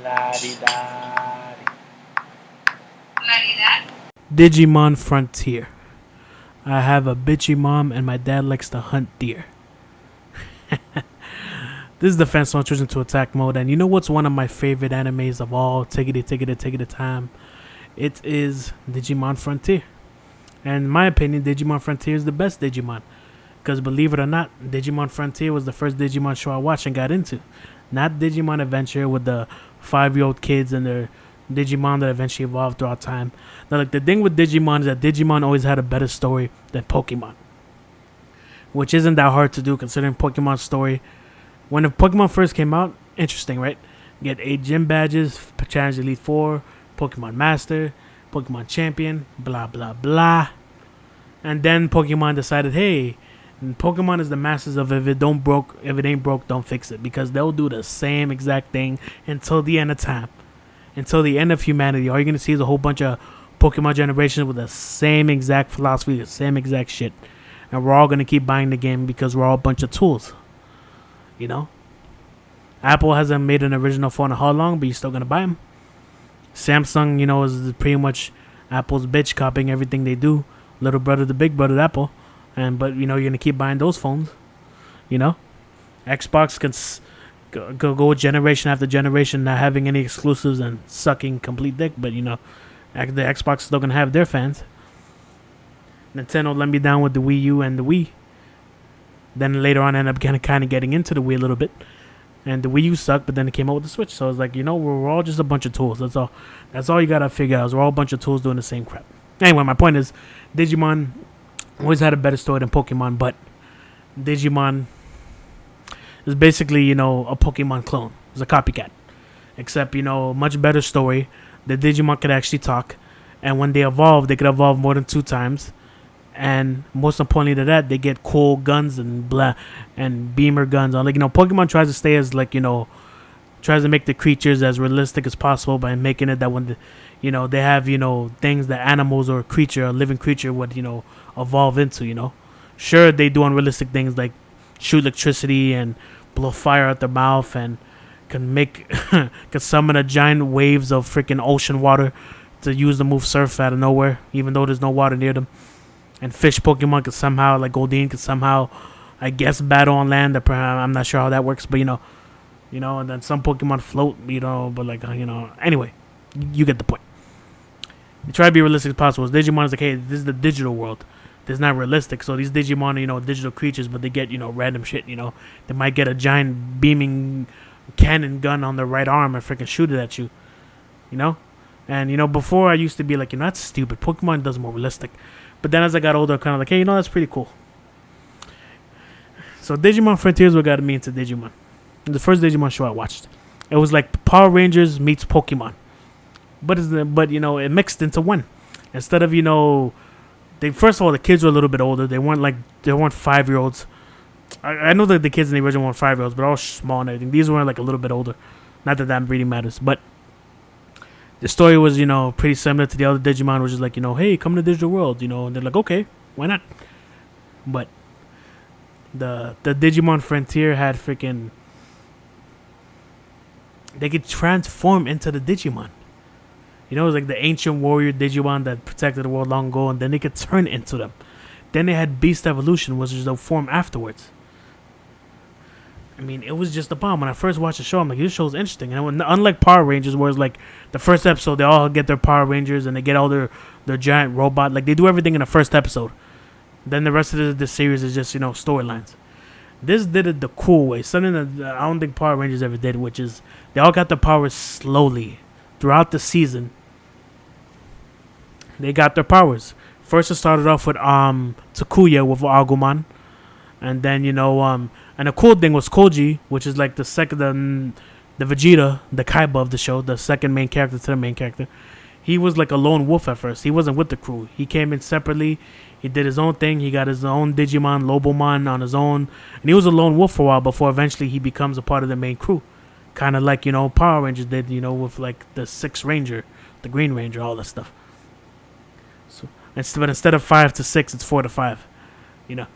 La-di-da. Digimon Frontier. I have a bitchy mom and my dad likes to hunt deer. This is the defense switches into attack mode, and you know what's one of my favorite animes of all? Take it time. It is Digimon Frontier. And in my opinion, Digimon Frontier is the best Digimon. Because believe it or not, Digimon Frontier was the first Digimon show I watched and got into. Not Digimon Adventure with the 5-year-old kids and their Digimon that eventually evolved throughout time. Now, like, the thing with Digimon is that Digimon always had a better story than Pokemon. Which isn't that hard to do considering Pokemon's story. When the Pokemon first came out, interesting, right? Get 8 gym badges, Challenge Elite 4, Pokemon Master, Pokemon Champion, blah, blah, blah. And then Pokemon decided, hey, Pokemon is the masters of if it ain't broke, don't fix it. Because they'll do the same exact thing until the end of time. Until the end of humanity. All you're going to see is a whole bunch of Pokemon generations with the same exact philosophy, the same exact shit. And we're all going to keep buying the game because we're all a bunch of tools. You know? Apple hasn't made an original phone in how long, but you're still going to buy them. Samsung, you know, is pretty much Apple's bitch, copying everything they do. Little brother to big brother to Apple. But, you know, you're going to keep buying those phones. You know? Xbox can go generation after generation not having any exclusives and sucking complete dick. But, you know, the Xbox is still going to have their fans. Nintendo let me down with the Wii U and the Wii. Then later on, I ended up kind of getting into the Wii a little bit. And the Wii U sucked, but then it came out with the Switch. So it's like, you know, we're all just a bunch of tools. That's all. That's all you got to figure out. Is we're all a bunch of tools doing the same crap. Anyway, my point is, Digimon always had a better story than Pokemon, but Digimon is basically, you know, a Pokemon clone. It's a copycat. Except, you know, much better story. The Digimon could actually talk. And when they evolve, they could evolve more than 2 times. And most importantly to that, they get cool guns and blah and beamer guns. Like, you know, Pokemon tries to stay as, like, you know, tries to make the creatures as realistic as possible by making it that when the, you know, they have, you know, things that animals or a living creature would, you know, evolve into, you know. Sure, they do unrealistic things like shoot electricity and blow fire out their mouth and can summon a giant waves of freaking ocean water to use the move surf out of nowhere, even though there's no water near them. And fish Pokemon could somehow, like Goldeen, could somehow, I guess, battle on land. I'm not sure how that works, but you know, and then some Pokemon float, you know, but like, you know, anyway, you get the point. You try to be realistic as possible. Digimon is like, hey, this is the digital world. This is not realistic. So these Digimon are, you know, digital creatures, but they get, you know, random shit, you know. They might get a giant beaming cannon gun on their right arm and freaking shoot it at you, you know. And, you know, before I used to be like, you know, that's stupid. Pokemon does more realistic. But then as I got older, kind of like, hey, you know, that's pretty cool. So Digimon Frontier is what got me into Digimon. The first Digimon show I watched. It was like Power Rangers meets Pokemon. But you know, it mixed into one. Instead of, you know, first of all, the kids were a little bit older. They weren't 5-year-olds. I know that the kids in the original weren't 5-year-olds, but all small and everything. These were like a little bit older. Not that really matters, but the story was, you know, pretty similar to the other Digimon, which is like, you know, hey, come to the digital world, you know, and they're like, okay, why not? But the Digimon Frontier had freaking, they could transform into the Digimon. You know, it was like the ancient warrior Digimon that protected the world long ago, and then they could turn into them. Then they had Beast Evolution, which is the form afterwards. I mean, it was just a bomb. When I first watched the show, I'm like, this show's interesting. And unlike Power Rangers, where it's like the first episode, they all get their Power Rangers and they get all their giant robot. Like, they do everything in the first episode. Then the rest of the series is just, you know, storylines. This did it the cool way. Something that I don't think Power Rangers ever did, which is they all got their powers slowly. Throughout the season, they got their powers. First, it started off with Takuya with Agumon. And then, you know, and the cool thing was Koji, which is like the Vegeta, the Kaiba of the show, the second main character to the main character. He was like a lone wolf at first. He wasn't with the crew. He came in separately. He did his own thing. He got his own Digimon, Lobomon on his own. And he was a lone wolf for a while before eventually he becomes a part of the main crew. Kind of like, you know, Power Rangers did, you know, with like the 6th Ranger, the Green Ranger, all that stuff. So, but instead of 5 to 6, it's 4 to 5, you know.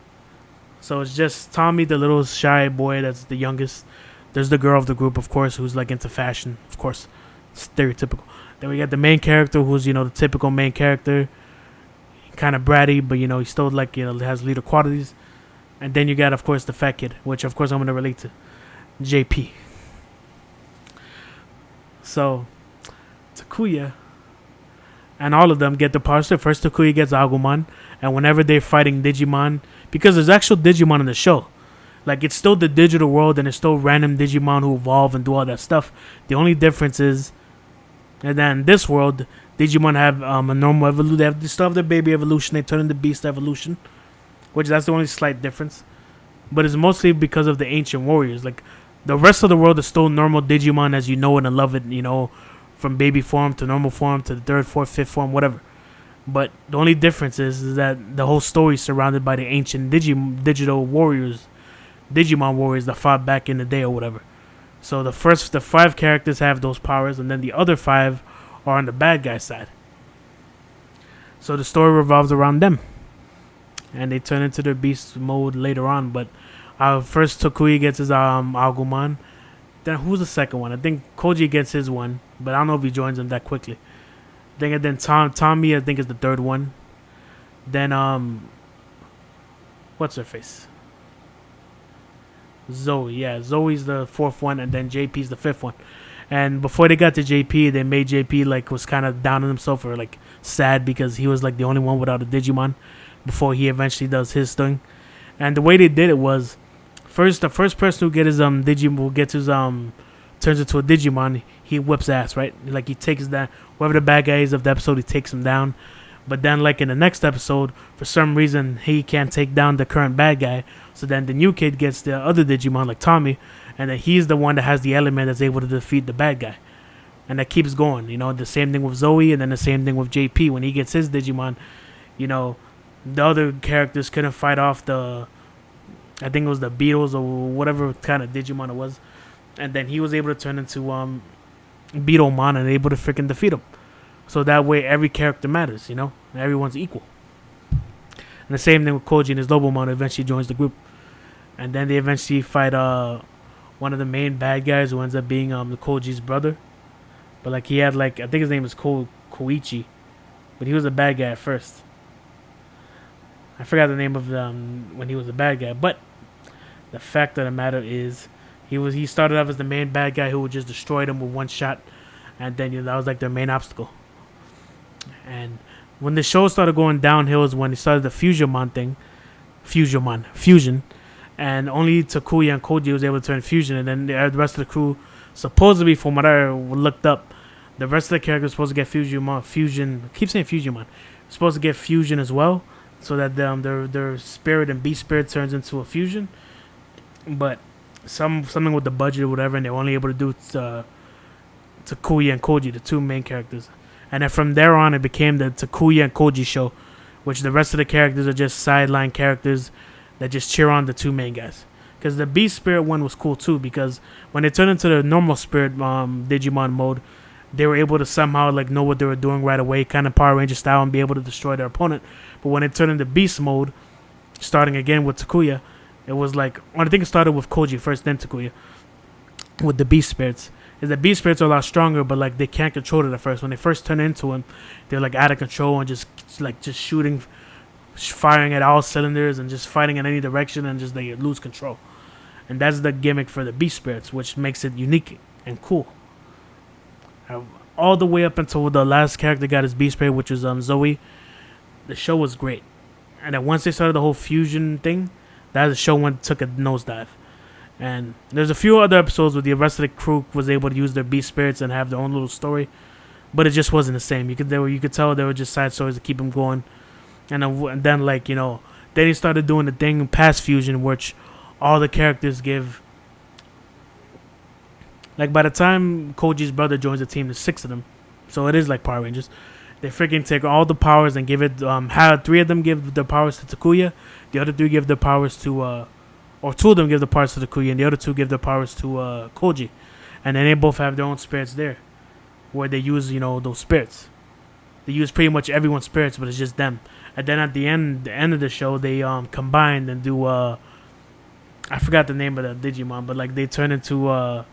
So it's just Tommy, the little shy boy that's the youngest, There's the girl of the group, of course, who's like into fashion, of course, stereotypical. Then we got the main character, who's the typical main character, kind of bratty, but he still like has leader qualities. And then you got, of course, the fat kid, which of course I'm gonna relate to, JP. So Takuya and all of them get the powers. First, Takuya gets Agumon, and whenever they're fighting Digimon, because there's actual Digimon in the show, like it's still the digital world and it's still random Digimon who evolve and do all that stuff. The only difference is, and then in this world, Digimon have a normal evolution. They still have their baby evolution. They turn into beast evolution, which that's the only slight difference. But it's mostly because of the ancient warriors. Like the rest of the world is still normal Digimon as you know it and love it. From baby form to normal form to the third, fourth, fifth form, whatever. But the only difference is that the whole story is surrounded by the ancient digital warriors, Digimon warriors that fought back in the day or whatever. So the 5 characters have those powers, and then the other 5 are on the bad guy side. So the story revolves around them, and they turn into their beast mode later on. But first Takuya gets his Agumon. Then who's the second one? I think Koji gets his one, but I don't know if he joins him that quickly. Then Tommy, I think, is the third one. Then what's her face? Zoe, yeah, Zoe's the 4th one, and then JP's the 5th one. And before they got to JP, they made JP was kind of down on himself or sad because he was the only one without a Digimon before he eventually does his thing. And the way they did it was, the first person who gets his Digimon turns into a Digimon, he whips ass, right? He takes down whoever the bad guy is of the episode, he takes him down. But then in the next episode, for some reason he can't take down the current bad guy. So then the new kid gets the other Digimon like Tommy, and then he's the one that has the element that's able to defeat the bad guy. And that keeps going. The same thing with Zoe, and then the same thing with JP. When he gets his Digimon, the other characters couldn't fight off I think it was the Beatles or whatever kind of Digimon it was. And then he was able to turn into Beetlemon and able to freaking defeat him. So that way every character matters, everyone's equal. And the same thing with Koji and his Lobomon eventually joins the group. And then they eventually fight one of the main bad guys who ends up being the Koji's brother. But he had I think his name is Koichi. But he was a bad guy at first. I forgot the name of when he was a bad guy. But the fact of the matter is he started off as the main bad guy who would just destroy them with one shot. And then that was their main obstacle. And when the show started going downhill is when they started the Fusion. And only Takuya and Koji was able to turn Fusion. And then the rest of the crew, supposedly from what I looked up, the rest of the characters were supposed to get Fusion. I keep saying Fusionmon. Supposed to get Fusion as well. So that their spirit and beast spirit turns into a fusion. But something with the budget or whatever, and they were only able to do Takuya and Koji, the 2 main characters. And then from there on, it became the Takuya and Koji show, which the rest of the characters are just sideline characters that just cheer on the 2 main guys. Because the Beast Spirit one was cool too, because when they turned into the normal Spirit Digimon mode, they were able to somehow know what they were doing right away, kind of Power Ranger style, and be able to destroy their opponent. But when it turned into Beast mode, starting again with Takuya, it was I think it started with Koji first, then Takuya, with the Beast Spirits. Is the Beast Spirits are a lot stronger, but they can't control it at first. When they first turn into him, they're out of control and just shooting, firing at all cylinders and just fighting in any direction, and just they lose control. And that's the gimmick for the Beast Spirits, which makes it unique and cool. All the way up until the last character got his Beast Spirit, which was Zoe, the show was great. And then once they started the whole fusion thing, the show took a nosedive. And there's a few other episodes where the rest of the crew was able to use their Beast Spirits and have their own little story, but it just wasn't the same. You could tell they were just side stories to keep them going. And then then he started doing the thing past fusion, which all the characters give. By the time Koji's brother joins the team, there's 6 of them, so it is like Power Rangers. They freaking take all the powers and give it. 3 of them give the powers to Takuya, the other 3 give the powers to, or 2 of them give the powers to Takuya, and the other 2 give the powers to Koji, and then they both have their own spirits there, where they use those spirits. They use pretty much everyone's spirits, but it's just them. And then at the end of the show, they combine and do I forgot the name of the Digimon, but like they turn into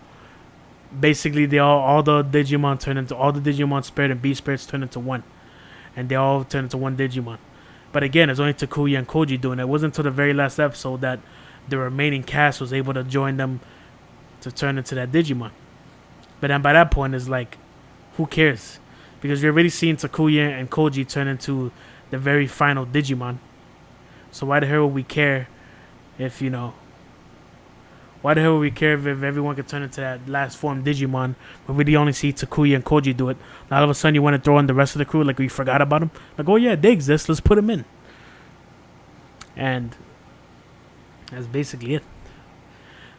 basically they all the Digimon turn into all the Digimon spirit and beast spirits turn into one, and they all turn into one Digimon. But again, it's only Takuya and Koji doing it. It wasn't until the very last episode that the remaining cast was able to join them to turn into that Digimon. But then by that point, it's like, who cares? Because you're already seeing Takuya and Koji turn into the very final Digimon. So why the hell would we care if, why the hell would we care if everyone could turn into that last form Digimon when we only see Takuya and Koji do it? Now all of a sudden you want to throw in the rest of the crew like we forgot about them? Like, oh yeah, they exist, let's put them in. And that's basically it.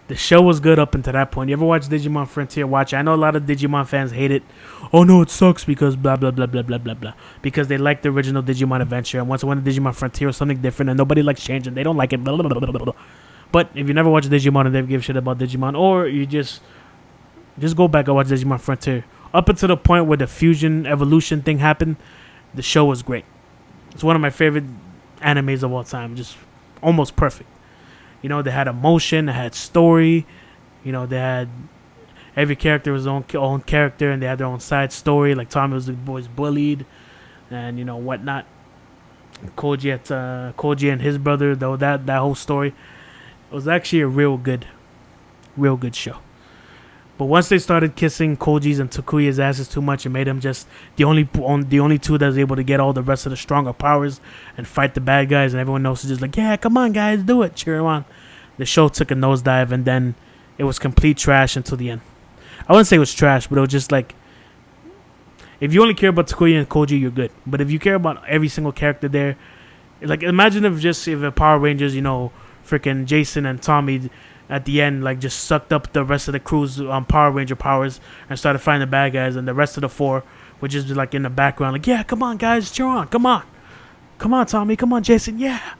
The show was good up until that point. You ever watch Digimon Frontier? Watch it. I know a lot of Digimon fans hate it. Oh no, it sucks because blah blah blah blah blah blah blah. Because they like the original Digimon Adventure, and once it went to Digimon Frontier, was something different, and nobody likes changing. They don't like it. Blah, blah, blah, blah, blah. But if you never watch Digimon and never give shit about Digimon, or you just go back and watch Digimon Frontier, up until the point where the fusion evolution thing happened, the show was great. It's one of my favorite animes of all time. Just almost perfect. They had emotion, they had story, they had every character was their own character, and they had their own side story. Like Tommy was the boys bullied, and whatnot. Koji and his brother, though that whole story, it was actually a real good show. But once they started kissing Koji's and Takuya's asses too much, it made them just the only two that was able to get all the rest of the stronger powers and fight the bad guys, and everyone else is just like, yeah, come on guys, do it, cheer them on. The show took a nosedive, and then it was complete trash until the end. I wouldn't say it was trash, but it was just like, if you only care about Takuya and Koji, you're good. But if you care about every single character there, like imagine if the Power Rangers, freaking Jason and Tommy at the end like just sucked up the rest of the crew's Power Ranger powers and started fighting the bad guys, and the rest of the four were just like in the background like, yeah, come on guys, cheer on, come on Tommy, come on Jason, yeah.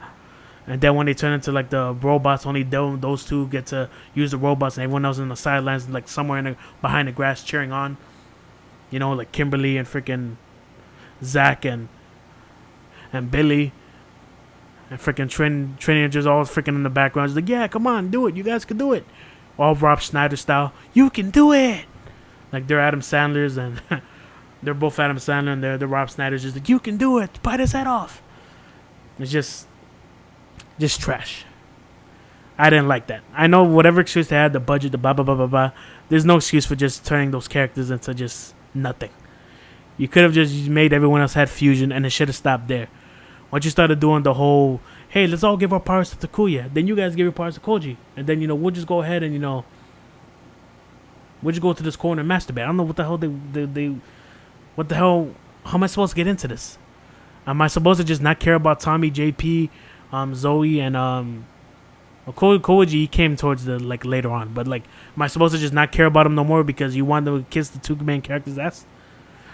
And then when they turn into like the robots, only those two get to use the robots, and everyone else in the sidelines like somewhere behind the grass cheering on, like Kimberly and freaking Zach and Billy and freaking Trinity all freaking in the background. Just like, yeah, come on, do it. You guys can do it. All Rob Schneider style. You can do it. Like they're Adam Sandler's, and they're both Adam Sandler, and they're Rob Schneider's. Just like, you can do it. Bite his head off. It's just trash. I didn't like that. I know whatever excuse they had, the budget, the blah blah blah blah blah. There's no excuse for just turning those characters into just nothing. You could have just made everyone else had fusion, and it should have stopped there. Once you started doing the whole, hey, let's all give our powers to Takuya, then you guys give your powers to Koji, and then we'll just go ahead and we'll just go to this corner and masturbate. I don't know what the hell what the hell? How am I supposed to get into this? Am I supposed to just not care about Tommy, JP, Zoe, and Koji came towards the like later on, but like, am I supposed to just not care about him no more because you want to kiss the two main characters' ass?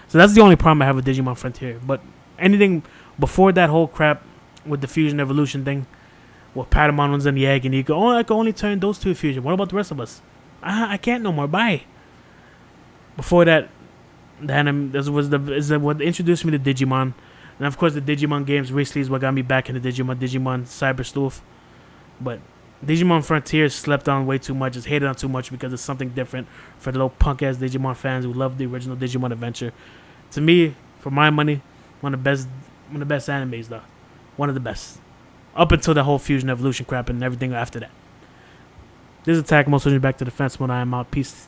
So that's the only problem I have with Digimon Frontier. But anything before that whole crap with the fusion evolution thing, where Patamon was in the egg and you go, oh, I can only turn those two fusion. What about the rest of us? I can't no more. Bye. Before that, the anime is what introduced me to Digimon, and of course the Digimon games recently is what got me back into Digimon Cyber Sleuth. But Digimon Frontier slept on way too much, is hated on too much because it's something different for the little punk ass Digimon fans who love the original Digimon Adventure. To me, for my money, one of the best animes though. One of the best. Up until the whole fusion evolution crap and everything after that. This is Attack Mode, switching back to defense mode. I am out. Peace.